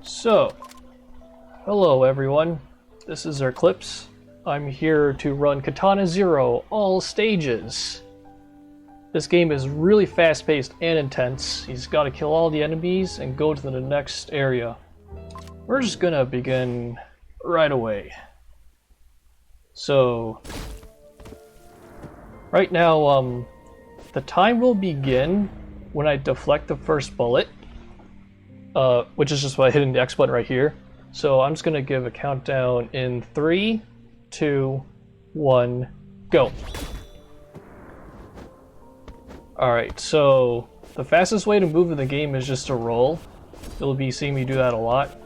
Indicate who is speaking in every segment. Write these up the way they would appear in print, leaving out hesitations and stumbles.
Speaker 1: So, hello everyone, this is Xerclipse. I'm here to run Katana 0 all stages. This game is really fast-paced and intense. He's got to kill all the enemies and go to the next area. We're just gonna begin right away. So, right now, the time will begin when I deflect the first bullet. Which is just by hitting the X button right here. So I'm just going to give a countdown in 3, 2, 1, go. Alright, so the fastest way to move in the game is just to roll. You'll be seeing me do that a lot.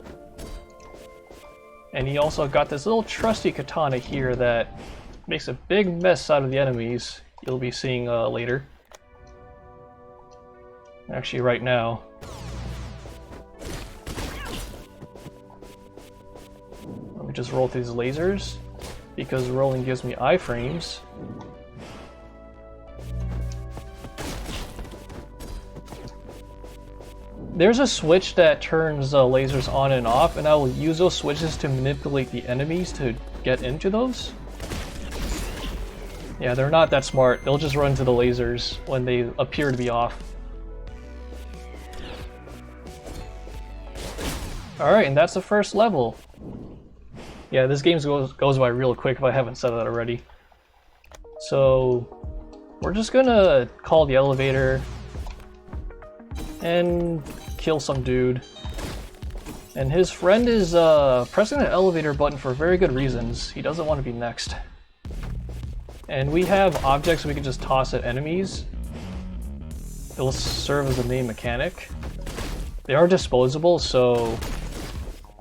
Speaker 1: And he also got this little trusty katana here that makes a big mess out of the enemies. You'll be seeing later. Actually, right now. Let me just roll through these lasers, because rolling gives me iframes. There's a switch that turns lasers on and off, and I will use those switches to manipulate the enemies to get into those. Yeah, they're not that smart. They'll just run to the lasers when they appear to be off. Alright, and that's the first level. Yeah, this game goes by real quick if I haven't said that already. So, we're just gonna call the elevator and kill some dude. And his friend is pressing the elevator button for very good reasons. He doesn't want to be next. And we have objects we can just toss at enemies. They'll serve as a main mechanic. They are disposable, so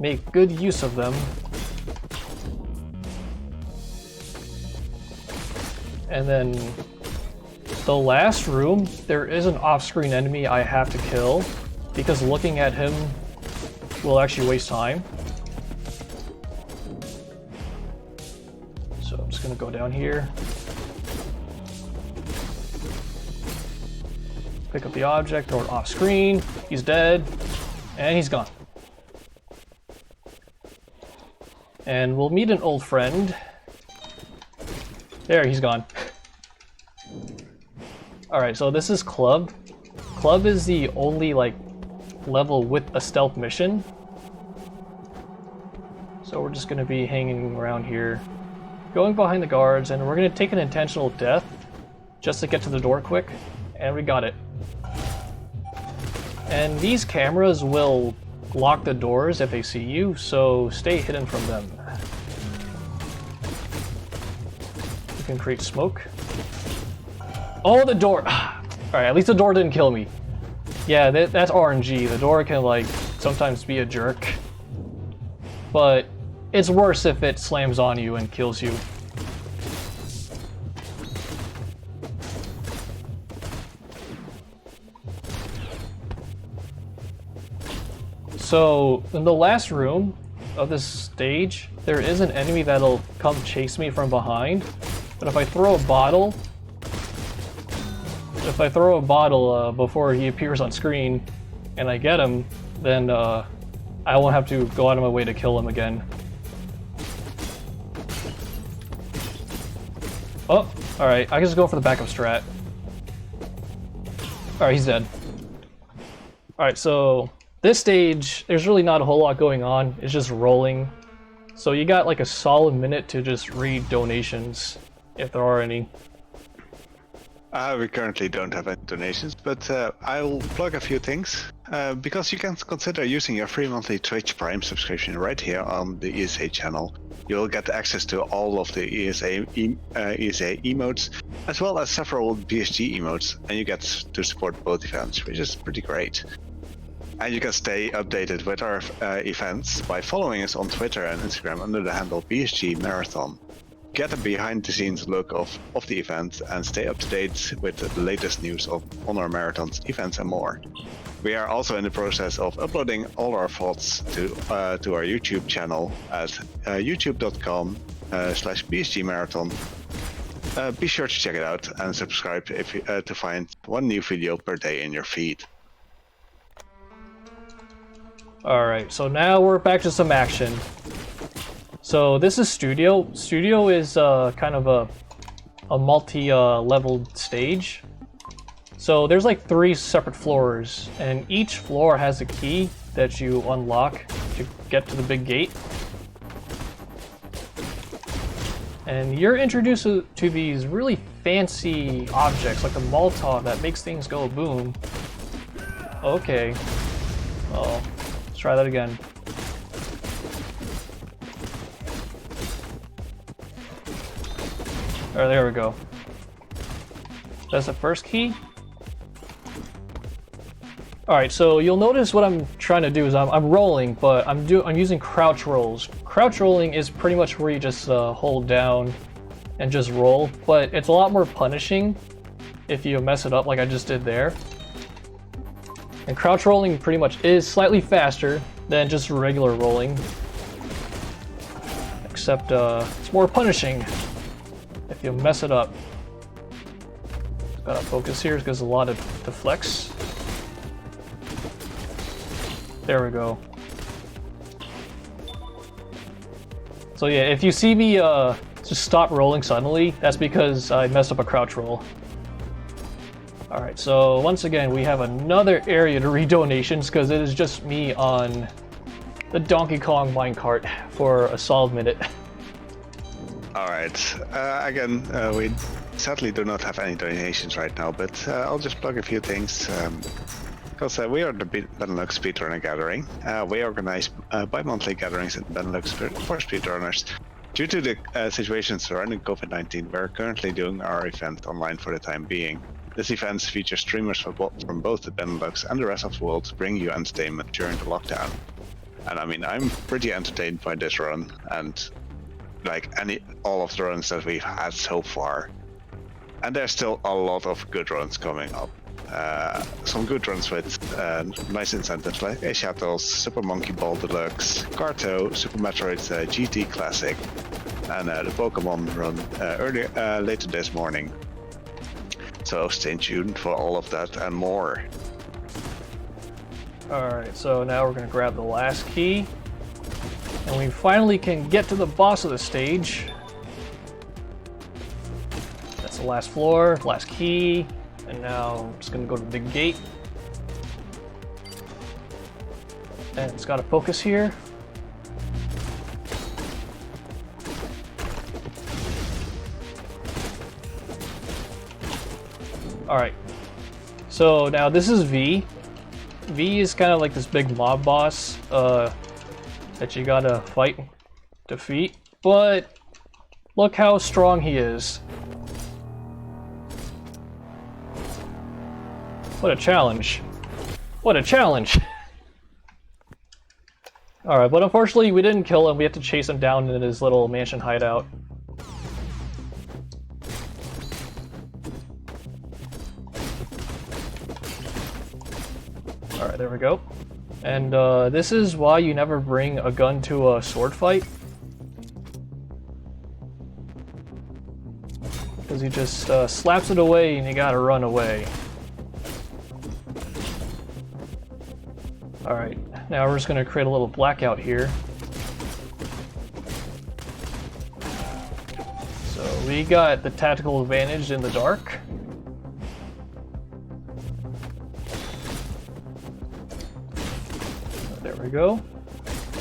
Speaker 1: make good use of them. And then the last room, there is an off-screen enemy I have to kill, because looking at him will actually waste time. So I'm just gonna go down here. Pick up the object, throw it off-screen, he's dead, and he's gone. And we'll meet an old friend. There, he's gone. Alright, so this is Club. Club is the only, level with a stealth mission. So we're just gonna be hanging around here, going behind the guards, and we're gonna take an intentional death just to get to the door quick, and we got it. And these cameras will lock the doors if they see you, so stay hidden from them. You can create smoke. Oh, the door! Alright, at least the door didn't kill me. Yeah, that's RNG. The door can, sometimes be a jerk. But it's worse if it slams on you and kills you. So, in the last room of this stage, there is an enemy that'll come chase me from behind. But if I throw a bottle... before he appears on screen, and I get him, then I won't have to go out of my way to kill him again. Oh, alright, I can just go for the backup strat. Alright, he's dead. Alright, so this stage, there's really not a whole lot going on, it's just rolling. So you got a solid minute to just read donations, if there are any.
Speaker 2: We currently don't have any donations, but I'll plug a few things. Because you can consider using your free monthly Twitch Prime subscription right here on the ESA channel. You'll get access to all of the ESA emotes, as well as several BSG emotes, and you get to support both events, which is pretty great. And you can stay updated with our events by following us on Twitter and Instagram under the handle BSG Marathon. Get a behind-the-scenes look of the event and stay up to date with the latest news on our marathons, events, and more. We are also in the process of uploading all our thoughts to our YouTube channel at youtube.com/BSG Marathon. Be sure to check it out and subscribe to find one new video per day in your feed.
Speaker 1: Alright, so now we're back to some action. So this is Studio. Studio is kind of a multi-leveled stage. So there's like 3 separate floors, and each floor has a key that you unlock to get to the big gate. And you're introduced to these really fancy objects, like the Molotov that makes things go boom. Okay. Oh, let's try that again. Oh, there we go. That's the first key. Alright, so you'll notice what I'm trying to do is I'm rolling, but I'm using crouch rolls. Crouch rolling is pretty much where you just hold down and just roll, but it's a lot more punishing if you mess it up like I just did there. And crouch rolling pretty much is slightly faster than just regular rolling, except it's more punishing if you mess it up. Gotta focus here because there's a lot of deflects. There we go. So yeah, if you see me just stop rolling suddenly, that's because I messed up a crouch roll. Alright, so once again, we have another area to read donations because it is just me on the Donkey Kong minecart for a solid minute.
Speaker 2: Alright, again, we sadly do not have any donations right now, but I'll just plug a few things. Because we are the Benelux Speedrunner Gathering. We organize bi-monthly gatherings in Benelux for speedrunners. Due to the situation surrounding COVID-19, we're currently doing our event online for the time being. This event features streamers from both the Benelux and the rest of the world to bring you entertainment during the lockdown. And I mean, I'm pretty entertained by this run, and like all of the runs that we've had so far. And there's still a lot of good runs coming up. Some good runs with nice incentives like A-Shuttles, Super Monkey Ball Deluxe, Carto, Super Metroid GT Classic, and the Pokemon run later this morning. So stay tuned for all of that and more.
Speaker 1: Alright, so now we're going to grab the last key. And we finally can get to the boss of the stage. That's the last floor, last key. And now I'm just going to go to the big gate. And it's got to focus here. Alright. So now this is V. V is kind of like this big mob boss that you gotta fight, defeat. But look how strong he is. What a challenge. What a challenge. Alright, but unfortunately we didn't kill him. We have to chase him down in his little mansion hideout. Alright, there we go. And this is why you never bring a gun to a sword fight. Because he just slaps it away and you gotta run away. Alright, now we're just going to create a little blackout here. So we got the tactical advantage in the dark. There we go.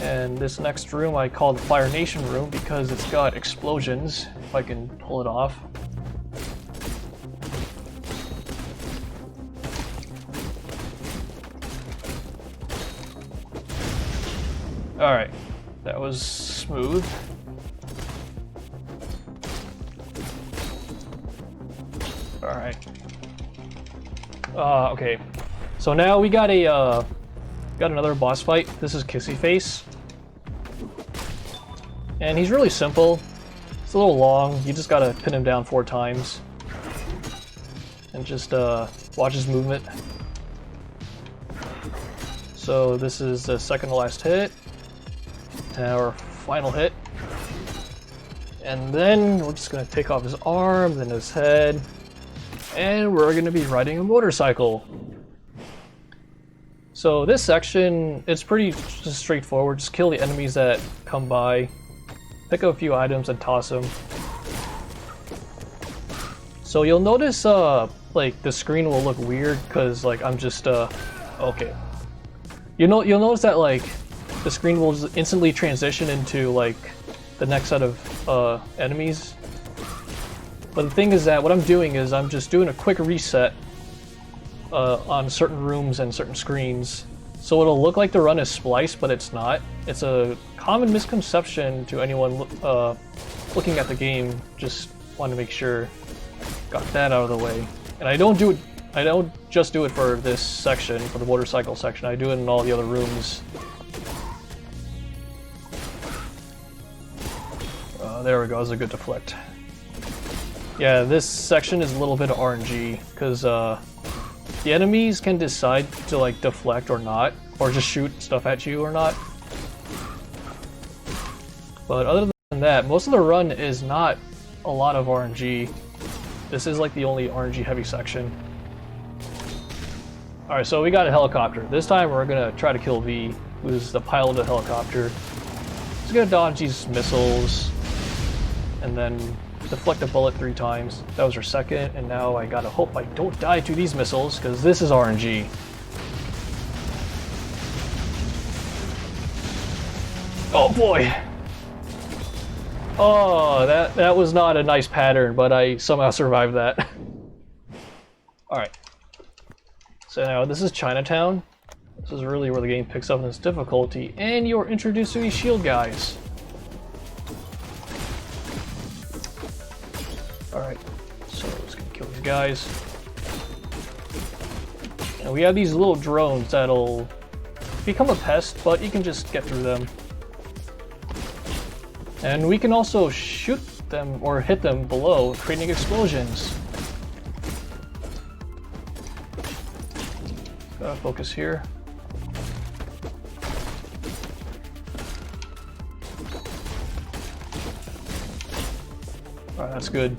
Speaker 1: And this next room I call the Fire Nation room because it's got explosions, if I can pull it off. Alright, that was smooth. Alright. Okay. So now we got another boss fight. This is Kissy Face. And he's really simple. It's a little long. You just gotta pin him down 4 times. And just watch his movement. So this is the second to last hit. Our final hit. And then we're just going to take off his arm, then his head. And we're going to be riding a motorcycle. So this section, it's pretty just straightforward. Just kill the enemies that come by, pick up a few items and toss them. So you'll notice, like the screen will look weird because like I'm just okay. You'll notice that like the screen will just instantly transition into like the next set of enemies. But the thing is that what I'm doing is I'm just doing a quick reset on certain rooms and certain screens. So it'll look like the run is spliced, but it's not. It's a common misconception to anyone looking at the game. Just want to make sure got that out of the way. And I don't just do it for this section, for the motorcycle section. I do it in all the other rooms. There we go, that was a good deflect. Yeah, this section is a little bit of RNG, because the enemies can decide to like deflect or not, or just shoot stuff at you or not. But other than that, most of the run is not a lot of RNG. This is like the only RNG heavy section. Alright, so we got a helicopter. This time we're gonna try to kill V, who's the pilot of the helicopter. He's gonna dodge these missiles, and then deflect a bullet 3 times. That was our second, and now I gotta hope I don't die to these missiles, because this is RNG. Oh boy! Oh, that was not a nice pattern, but I somehow survived that. Alright. So now this is Chinatown. This is really where the game picks up in its difficulty, and you're introduced to these shield guys. Alright, so let's kill these guys. And we have these little drones that'll become a pest, but you can just get through them. And we can also shoot them or hit them below, creating explosions. Gotta focus here. Alright, that's good.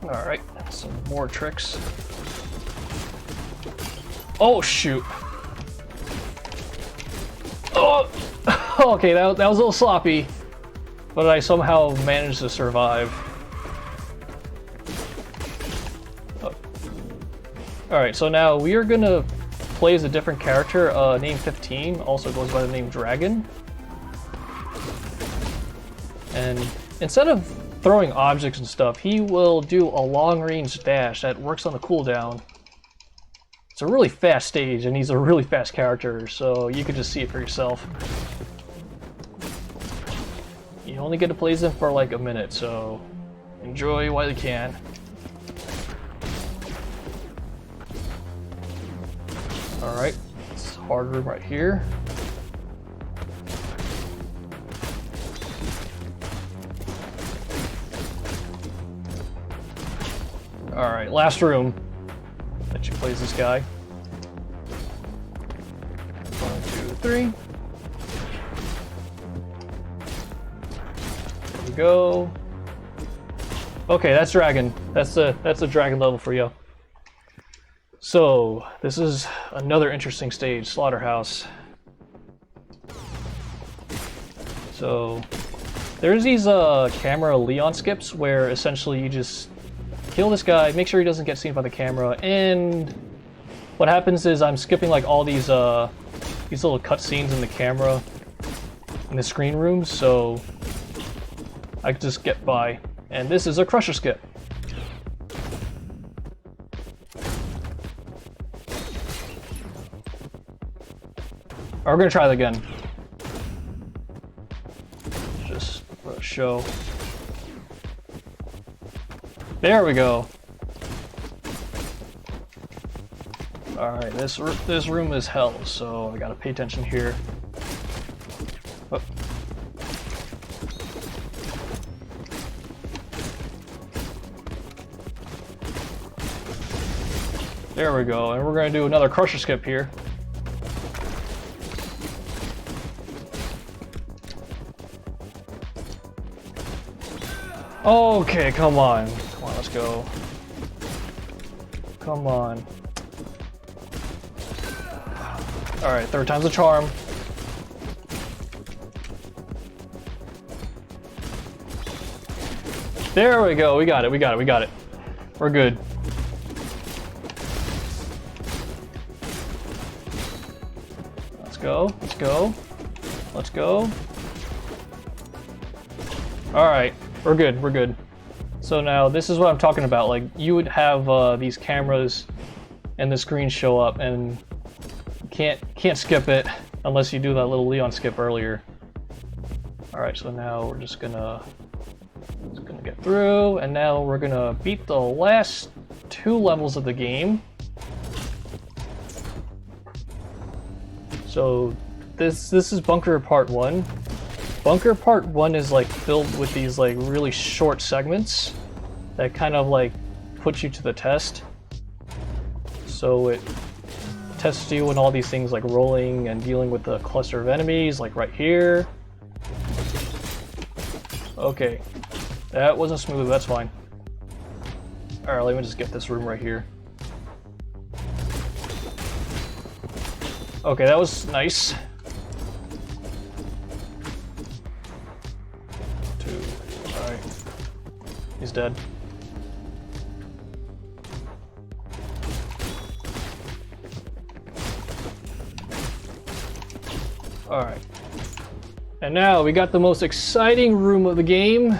Speaker 1: Alright, some more tricks. Oh shoot! Oh! Okay, that was a little sloppy, but I somehow managed to survive. Oh. Alright, so now we are gonna play as a different character, named 15, also goes by the name Dragon. And instead of throwing objects and stuff, he will do a long-range dash that works on the cooldown. It's a really fast stage, and he's a really fast character, so you can just see it for yourself. You only get to play as him for like a minute, so enjoy while you can. Alright, it's hard room right here. Alright, last room. That you play as this guy. 1, 2, 3. There we go. Okay, that's Dragon. That's the Dragon level for you. So, this is another interesting stage, Slaughterhouse. So, there's these camera Leon skips where essentially you just kill this guy, make sure he doesn't get seen by the camera, and what happens is I'm skipping like all these little cutscenes in the camera in the screen rooms, so I can just get by. And this is a crusher skip. We're gonna try that again. Just for a show. There we go. Alright, this room is hell, so I gotta pay attention here. Oh. There we go, and we're gonna do another crusher skip here. Okay, come on. Come on, let's go. Come on. Alright, third time's a charm. There we go, we got it, we got it, we got it. We're good. Let's go, let's go. Let's go. Alright, we're good, we're good. So now, this is what I'm talking about. Like, you would have these cameras and the screen show up, and you can't skip it unless you do that little Leon skip earlier. Alright, so now we're just gonna get through, and now we're gonna beat the last 2 levels of the game. So this is Bunker Part 1. Bunker Part 1 is like filled with these like really short segments that kind of like put you to the test. So it tests you in all these things like rolling and dealing with the cluster of enemies, like right here. Okay, that wasn't smooth, that's fine. Alright, let me just get this room right here. Okay, that was nice. 2, alright. He's dead. Alright. And now we got the most exciting room of the game.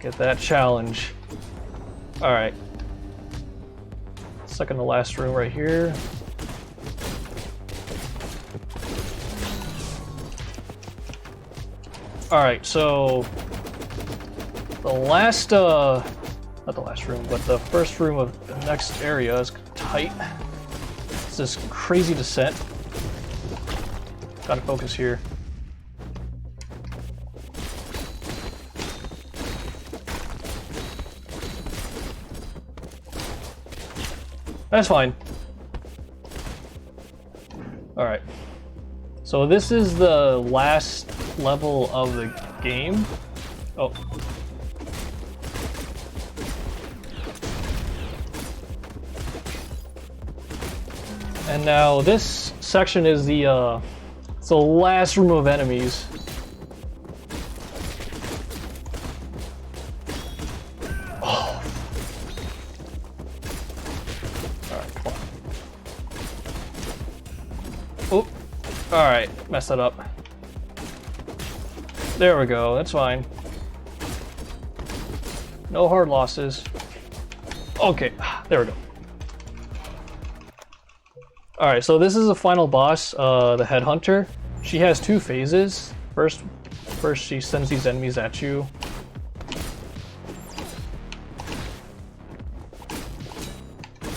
Speaker 1: Get that challenge. Alright. Second to last room right here. Alright, so the last, not the last room, but the first room of the next area is tight. It's this crazy descent. Gotta focus here. That's fine. Alright. So this is the last level of the game. Oh. And now this section is the it's the last room of enemies. Oh. Alright, come on. Oh, alright, messed that up. There we go, that's fine. No hard losses. Okay, there we go. Alright, so this is the final boss, the Headhunter. She has 2 phases. First she sends these enemies at you.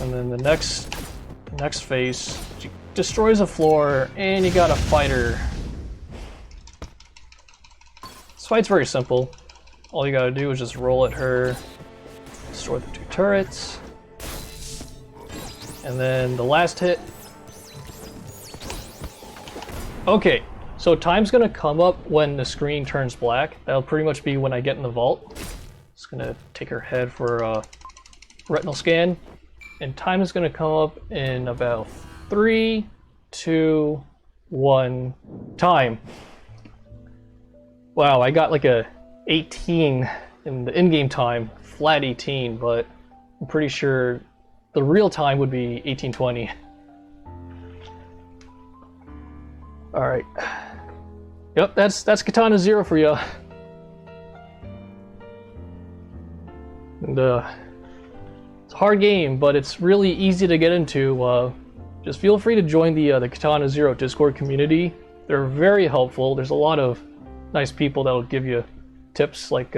Speaker 1: And then the next phase, she destroys a floor, and you gotta fight her. This fight's very simple. All you gotta do is just roll at her, destroy the 2 turrets, and then the last hit. Okay, so time's gonna come up when the screen turns black. That'll pretty much be when I get in the vault. Just gonna take her head for a retinal scan. And time is gonna come up in about 3, 2, 1, time. Wow, I got like a 18 in the in-game time, flat 18, but I'm pretty sure the real time would be 1820. Alright. Yep, that's Katana 0 for you. And it's a hard game, but it's really easy to get into. Just feel free to join the Katana 0 Discord community. They're very helpful. There's a lot of nice people that'll give you tips like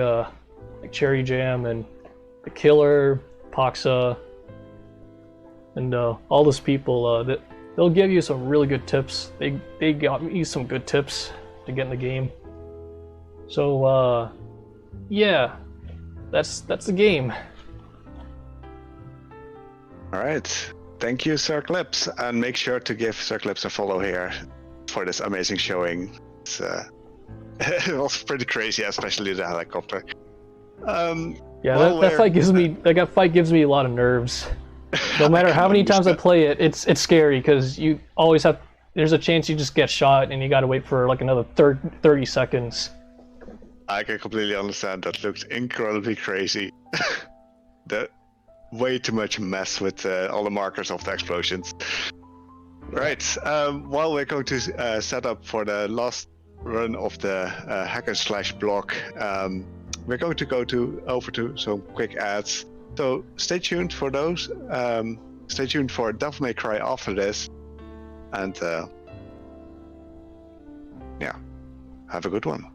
Speaker 1: Cherry Jam and the Killer, Poxa, and all those people that they'll give you some really good tips. They got me some good tips to get in the game. So yeah, that's the game.
Speaker 2: All right, thank you, Xerclipse, and make sure to give Xerclipse a follow here for this amazing showing. It was pretty crazy, especially the helicopter.
Speaker 1: Yeah,
Speaker 2: while
Speaker 1: that
Speaker 2: we're-
Speaker 1: fight gives me a lot of nerves. No matter how many times I play it, it's scary because you always have. There's a chance you just get shot, and you got to wait for like another 30 seconds.
Speaker 2: I can completely understand. That looked incredibly crazy. Way too much mess with all the markers of the explosions. Right. While we're going to set up for the last run of the hacker/block, we're going to go over to some quick ads. So stay tuned for those. Stay tuned for Devil May Cry after this. And yeah, have a good one.